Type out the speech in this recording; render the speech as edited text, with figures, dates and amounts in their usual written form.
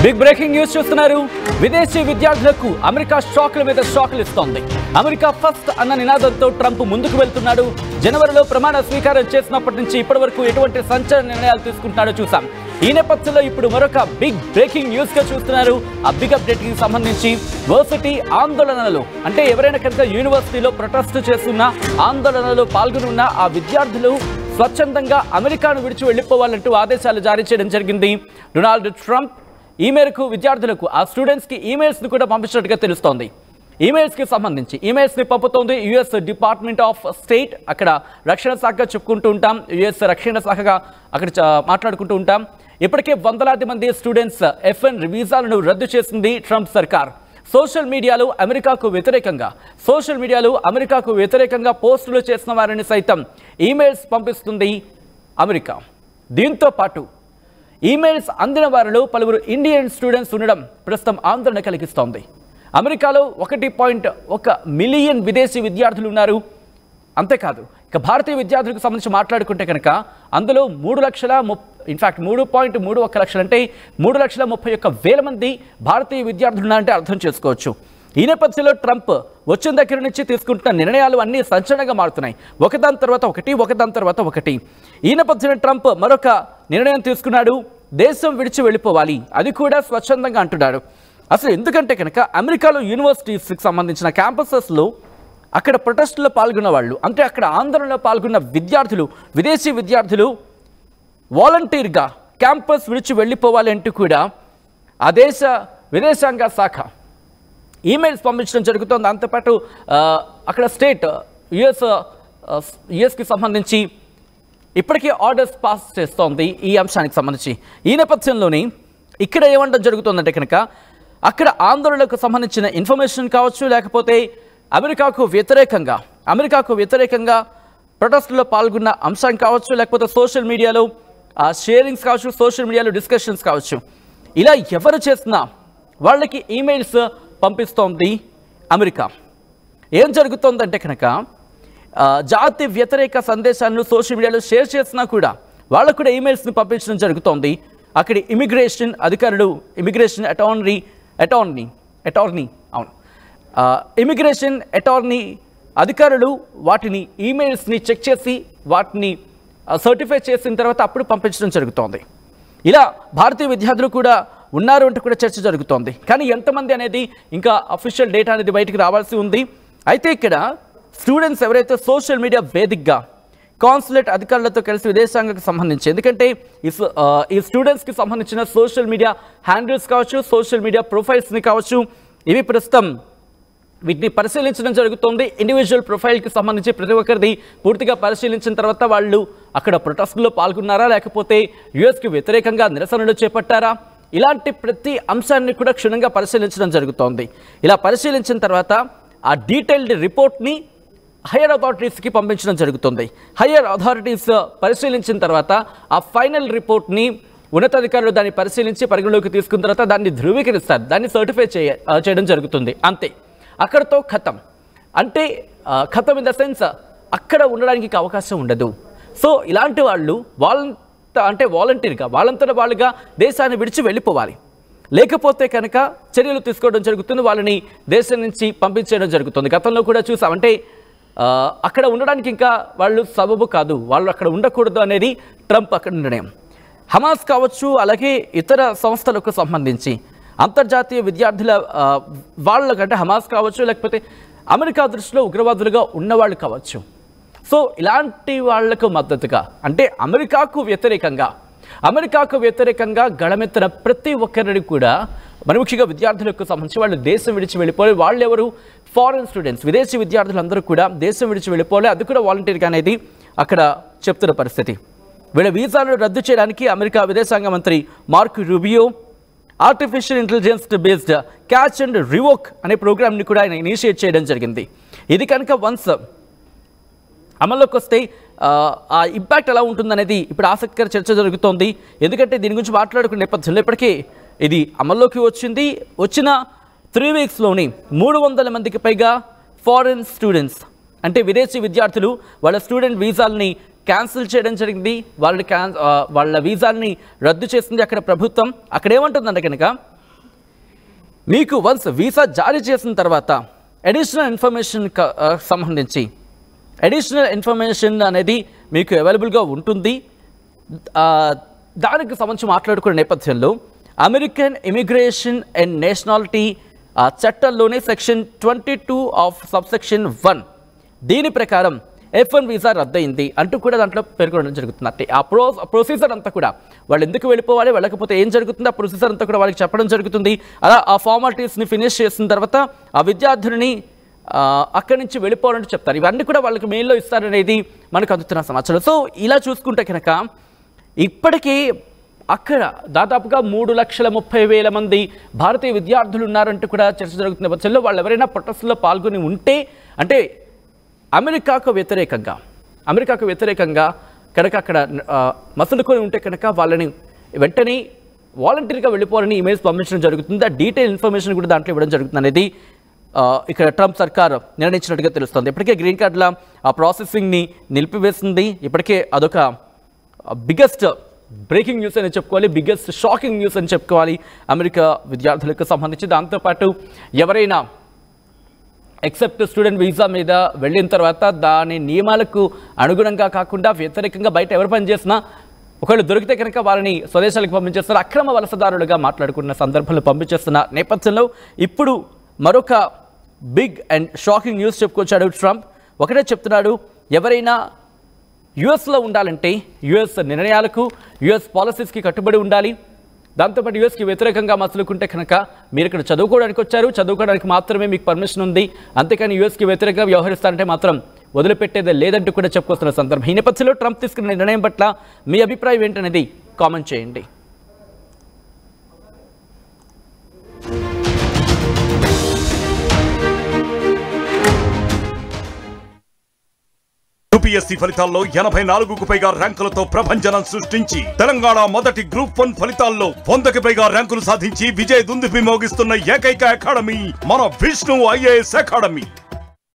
Big breaking news చూస్తున్నారు. విదేశీ విద్యార్థులకు అమెరికా షాక్ల మీద షాక్లు ఇస్తోంది. అమెరికా ఫస్ట్ అన్న నినాదంతో ట్రంప్ ముందుకు వెళ్తున్నాడు. జనవరిలో ప్రమాణ స్వీకారం చేసినప్పటి నుంచి ఇప్పటి వరకు ఎటువంటి సంచలన నిర్ణయాలు తీసుకుంటున్నాడో చూసాం. ఈ నేపథ్యంలో ఇప్పుడు మరొక బిగ్ బ్రేకింగ్ న్యూస్ గా చూస్తున్నారు. ఆ బిగ్ అప్డేట్ కి సంబంధించి వర్సిటీ ఆందోళనలు అంటే ఎవరైనా కనుక యూనివర్సిటీలో ప్రొటెస్ట్ చేస్తున్న ఆందోళనలో పాల్గొనున్న ఆ విద్యార్థులు స్వచ్ఛందంగా అమెరికాను విడిచి వెళ్లిపోవాలంటూ ఆదేశాలు జారీ చేయడం జరిగింది డొనాల్డ్ ట్రంప్. ఈ మేరకు విద్యార్థులకు ఆ స్టూడెంట్స్కి ఈమెయిల్స్ని కూడా పంపించినట్టుగా తెలుస్తోంది. ఈమెయిల్స్కి సంబంధించి ఈమెయిల్స్ని పంపుతోంది యుఎస్ డిపార్ట్మెంట్ ఆఫ్ స్టేట్. అక్కడ రక్షణ శాఖగా చెప్పుకుంటూ ఉంటాం, యుఎస్ రక్షణ శాఖగా అక్కడ మాట్లాడుకుంటూ ఉంటాం. ఇప్పటికే వందలాది మంది స్టూడెంట్స్ F1 వీసాలను రద్దు చేసింది ట్రంప్ సర్కార్. సోషల్ మీడియాలో అమెరికాకు వ్యతిరేకంగా పోస్టులు చేసిన వారిని సైతం ఈమెయిల్స్ పంపిస్తుంది అమెరికా. దీంతో పాటు ఈమెయిల్స్ అందిన వారిలో పలువురు ఇండియన్ స్టూడెంట్స్ ఉండడం ప్రస్తుతం ఆందోళన కలిగిస్తోంది. అమెరికాలో 1.1 మిలియన్ విదేశీ విద్యార్థులు ఉన్నారు. అంతేకాదు ఇక భారతీయ విద్యార్థులకు సంబంధించి మాట్లాడుకుంటే కనుక అందులో 3.31 లక్షలు అంటే 3,31,000 మంది భారతీయ విద్యార్థులు ఉన్నారంటే అర్థం చేసుకోవచ్చు. ఈ నేపథ్యంలో ట్రంప్ వచ్చిన దగ్గర నుంచి తీసుకుంటున్న నిర్ణయాలు అన్నీ సంచలనంగా మారుతున్నాయి. ఒకదాని తర్వాత ఒకటి. ఈ నేపథ్యంలో ట్రంప్ మరొక నిర్ణయం తీసుకున్నాడు. దేశం విడిచి వెళ్ళిపోవాలి, అది కూడా స్వచ్ఛందంగా అంటున్నాడు. అసలు ఎందుకంటే కనుక అమెరికాలో యూనివర్సిటీస్కి సంబంధించిన క్యాంపసెస్లో అక్కడ ప్రొటెస్టుల్లో పాల్గొన్న వాళ్ళు అంటే అక్కడ ఆందోళనలో పాల్గొన్న విద్యార్థులు, విదేశీ విద్యార్థులు వాలంటీర్గా క్యాంపస్ విడిచి వెళ్ళిపోవాలి అంటూ కూడా ఆ దేశ విదేశాంగ శాఖ ఈమెయిల్స్ పంపించడం జరుగుతుంది. దాంతోపాటు అక్కడ స్టేట్ యుఎస్కి సంబంధించి ఇప్పటికే ఆర్డర్స్ పాస్ చేస్తోంది ఈ అంశానికి సంబంధించి. ఈ నేపథ్యంలోనే ఇక్కడ ఏమంటం జరుగుతుందంటే కనుక అక్కడ ఆందోళనకు సంబంధించిన ఇన్ఫర్మేషన్ కావచ్చు, లేకపోతే అమెరికాకు వ్యతిరేకంగా ప్రొటెస్ట్లో పాల్గొన్న అంశం కావచ్చు, లేకపోతే సోషల్ మీడియాలో షేరింగ్స్ కావచ్చు, సోషల్ మీడియాలో డిస్కషన్స్ కావచ్చు, ఇలా ఎవరు చేసినా వాళ్ళకి ఈమెయిల్స్ పంపిస్తోంది అమెరికా. ఏం జరుగుతోందంటే కనుక జాతి వ్యతిరేక సందేశాలను సోషల్ మీడియాలో షేర్ చేసినా కూడా వాళ్ళకు కూడా ఈమెయిల్స్ని పంపించడం జరుగుతోంది. అక్కడి ఇమిగ్రేషన్ అధికారులు, ఇమిగ్రేషన్ అటార్నీ అధికారులు వాటిని ఈమెయిల్స్ని చెక్ చేసి వాటిని సర్టిఫై చేసిన తర్వాత అప్పుడు పంపించడం జరుగుతోంది. ఇలా భారతీయ విద్యార్థులు కూడా ఉన్నారు అంటూ కూడా చర్చ జరుగుతోంది. కానీ ఎంతమంది అనేది ఇంకా అఫీషియల్ డేటా అనేది బయటికి రావాల్సి ఉంది. అయితే ఇక్కడ స్టూడెంట్స్ ఎవరైతే సోషల్ మీడియా వేదికగా కాన్సులేట్ అధికారులతో కలిసి విదేశాంగకు సంబంధించి, ఎందుకంటే ఈ స్టూడెంట్స్కి సంబంధించిన సోషల్ మీడియా హ్యాండిల్స్ కావచ్చు, సోషల్ మీడియా ప్రొఫైల్స్ని కావచ్చు, ఇవి ప్రస్తుతం వీటిని పరిశీలించడం జరుగుతుంది. ఇండివిజువల్ ప్రొఫైల్కి సంబంధించి ప్రతి ఒక్కరిది పూర్తిగా పరిశీలించిన తర్వాత వాళ్ళు అక్కడ ప్రొటెస్ట్లో పాల్గొన్నారా, లేకపోతే యుఎస్కి వ్యతిరేకంగా నిరసనలు చేపట్టారా, ఇలాంటి ప్రతి అంశాన్ని కూడా క్షుణ్ణంగా పరిశీలించడం జరుగుతోంది. ఇలా పరిశీలించిన తర్వాత ఆ డీటెయిల్డ్ రిపోర్ట్ని హయ్యర్ అథారిటీస్కి పంపించడం జరుగుతుంది. హయ్యర్ అథారిటీస్ పరిశీలించిన తర్వాత ఆ ఫైనల్ రిపోర్ట్ని ఉన్నతాధికారులు దాన్ని పరిశీలించి పరిగణలోకి తీసుకున్న తర్వాత దాన్ని ధృవీకరిస్తారు, దాన్ని సర్టిఫై చేయడం జరుగుతుంది. అంతే, అక్కడతో ఖతం. అంటే ఖతం ఇన్ ద సెన్స్ అక్కడ ఉండడానికి అవకాశం ఉండదు. సో ఇలాంటి వాళ్ళు వాలంటీర్గా వాళ్ళంతట వాళ్ళుగా దేశాన్ని విడిచి వెళ్ళిపోవాలి. లేకపోతే కనుక చర్యలు తీసుకోవడం జరుగుతుంది, వాళ్ళని దేశం నుంచి పంపించడం జరుగుతుంది. గతంలో కూడా చూసాం. అంటే అక్కడ ఉండడానికి ఇంకా వాళ్ళు సబబు కాదు, వాళ్ళు అక్కడ ఉండకూడదు అనేది ట్రంప్ అక్కడ నిర్ణయం. హమాస్ కావచ్చు, అలాగే ఇతర సంస్థలకు సంబంధించి అంతర్జాతీయ విద్యార్థుల వాళ్ళకంటే హమాస్ కావచ్చు, లేకపోతే అమెరికా దృష్టిలో ఉగ్రవాదులుగా ఉన్నవాళ్ళు కావచ్చు. సో ఇలాంటి వాళ్లకు మద్దతుగా అంటే అమెరికాకు వ్యతిరేకంగా గళమెత్తిన ప్రతి ఒక్కరిని కూడా మరి ముఖ్యంగా విద్యార్థులకు సంబంధించి వాళ్ళు దేశం విడిచి వెళ్ళిపోలే. వాళ్ళు ఎవరు? ఫారెన్ స్టూడెంట్స్, విదేశీ విద్యార్థులందరూ కూడా దేశం విడిచి వెళ్ళిపోలే, అది కూడా వాలంటీర్గా అనేది అక్కడ చెప్తున్న పరిస్థితి. వీళ్ళ వీసాలను రద్దు చేయడానికి అమెరికా విదేశాంగ మంత్రి mark Rubio artificial intelligence based catch and revoke అనే ప్రోగ్రామ్ని కూడా ఆయన ఇనిషియేట్ చేయడం జరిగింది. ఇది కనుక వన్స్ అమల్లోకి వస్తే ఆ ఇంపాక్ట్ ఎలా ఉంటుందనేది ఇప్పుడు ఆసక్తికర చర్చ జరుగుతోంది. ఎందుకంటే దీని గురించి మాట్లాడుకునే నేపథ్యంలో ఇప్పటికే ఇది అమల్లోకి వచ్చిన 3 వీక్స్లోని 300 మందికి పైగా ఫారెన్ స్టూడెంట్స్ అంటే విదేశీ విద్యార్థులు వాళ్ళ స్టూడెంట్ వీసాలని క్యాన్సిల్ చేయడం జరిగింది. వాళ్ళ వీసాలని రద్దు చేసింది అక్కడ ప్రభుత్వం. అక్కడ ఏమంటుందంటే కనుక మీకు వన్స్ వీసా జారీ చేసిన తర్వాత అడిషనల్ ఇన్ఫర్మేషన్ సంబంధించి అడిషనల్ ఇన్ఫర్మేషన్ అనేది మీకు అవైలబుల్గా ఉంటుంది. దానికి సంబంధించి మాట్లాడుకునే నేపథ్యంలో అమెరికన్ ఇమిగ్రేషన్ అండ్ నేషనాలిటీ చట్టంలోనే సెక్షన్ 22 ఆఫ్ సబ్సెక్షన్ 1 దీని ప్రకారం F1 వీసా రద్దయింది అంటూ కూడా దాంట్లో పేర్కొనడం జరుగుతుంది. అంటే ఆ ప్రొసీజర్ అంతా కూడా వాళ్ళు ఎందుకు వెళ్ళిపోవాలి, వెళ్ళకపోతే ఏం జరుగుతుంది, ఆ ప్రొసీజర్ అంతా కూడా వాళ్ళకి చెప్పడం జరుగుతుంది. అలా ఆ ఫార్మాలిటీస్ని ఫినిష్ చేసిన తర్వాత ఆ విద్యార్థులని అక్కడి నుంచి వెళ్ళిపోవాలంటూ చెప్తారు. ఇవన్నీ కూడా వాళ్ళకి మెయిల్లో ఇస్తారనేది మనకు అందుతున్న సమాచారం. సో ఇలా చూసుకుంటే కనుక ఇప్పటికీ అక్కడ దాదాపుగా 3,30,000 మంది భారతీయ విద్యార్థులు ఉన్నారంటూ కూడా చర్చ జరుగుతున్న నేపథ్యంలో వాళ్ళు ఎవరైనా ప్రొటెస్ట్లో పాల్గొని ఉంటే, అంటే అమెరికాకు వ్యతిరేకంగా కనుక అక్కడ మసలుకొని ఉంటే కనుక వాళ్ళని వెంటనే వాలంటీర్గా వెళ్ళిపోవాలని ఇమెయిల్స్ పంపించడం జరుగుతుంది. ఆ డీటెయిల్ ఇన్ఫర్మేషన్ కూడా దాంట్లో ఇవ్వడం జరుగుతుంది అనేది ఇక్కడ ట్రంప్ సర్కార్ నిర్ణయించినట్టుగా తెలుస్తుంది. ఇప్పటికే గ్రీన్ కార్డుల ఆ ప్రాసెసింగ్ని నిలిపివేసింది. ఇప్పటికే అదొక బిగ్గెస్ట్ బ్రేకింగ్ న్యూస్ అని చెప్పుకోవాలి, బిగ్గెస్ట్ షాకింగ్ న్యూస్ అని చెప్పుకోవాలి అమెరికా విద్యార్థులకు సంబంధించి. దాంతోపాటు ఎవరైనా ఎక్సెప్ట్ స్టూడెంట్ వీసా మీద వెళ్ళిన తర్వాత దాని నియమాలకు అనుగుణంగా కాకుండా వ్యతిరేకంగా బయట ఎవరు పనిచేసినా ఒకళ్ళు దొరికితే కనుక వారిని స్వదేశాలకు పంపించేస్తారు. అక్రమ వలసదారులుగా మాట్లాడుకున్న సందర్భంలో పంపించేస్తున్న నేపథ్యంలో ఇప్పుడు మరొక బిగ్ అండ్ షాకింగ్ న్యూస్ చెప్పుకొచ్చాడు ట్రంప్. ఒకటే చెప్తున్నాడు, ఎవరైనా యుఎస్లో ఉండాలంటే యుఎస్ నిర్ణయాలకు, యుఎస్ పాలసీస్కి కట్టుబడి ఉండాలి. దాంతోపాటు యుఎస్కి వ్యతిరేకంగా మసలుకుంటే కనుక మీరు ఇక్కడ చదువుకోవడానికి వచ్చారు, చదువుకోవడానికి మాత్రమే మీకు పర్మిషన్ ఉంది, అంతేకాని యుఎస్కి వ్యతిరేకంగా వ్యవహరిస్తారంటే మాత్రం వదిలిపెట్టేదే లేదంటూ కూడా చెప్పుకొస్తున్న సందర్భం. ఈ నేపథ్యంలో ట్రంప్ తీసుకున్న నిర్ణయం పట్ల మీ అభిప్రాయం ఏంటనేది కామెంట్ చేయండి. యూపీఎస్సీ ఫలితాల్లో 84కు పైగా ర్యాంకులతో ప్రభంజనం సృష్టించి తెలంగాణ మొదటి గ్రూప్ 1 ఫలితాల్లో 100కి పైగా ర్యాంకులు సాధించి విజయ దుందుభి మోగిస్తున్న ఏకైక అకాడమీ మన విష్ణు IAS అకాడమీ.